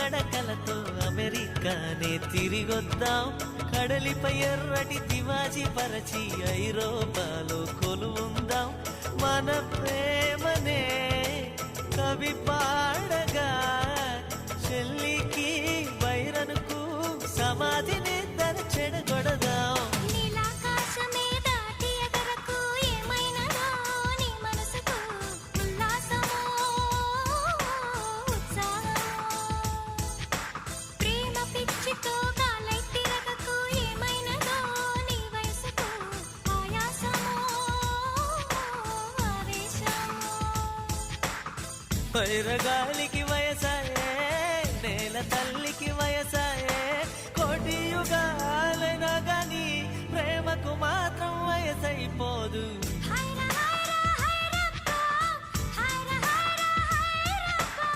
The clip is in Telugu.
నడకలతో అమెరికానే తిరిగొద్దాం. కడలిపై ఎర్రటి తివాజీ పరచి ఐరోపాలో కొలువుందాం. మన ప్రేమనే కవి పాడగా చెల్లికి వైరనుకు సమాధిని తన చెడగొడదాం. వైరగాలికి వయసాయే, నేల తల్లికి వయసాయే, కోటి యుగాలైనా గాని ప్రేమకు మాత్రం వయసైపోదు.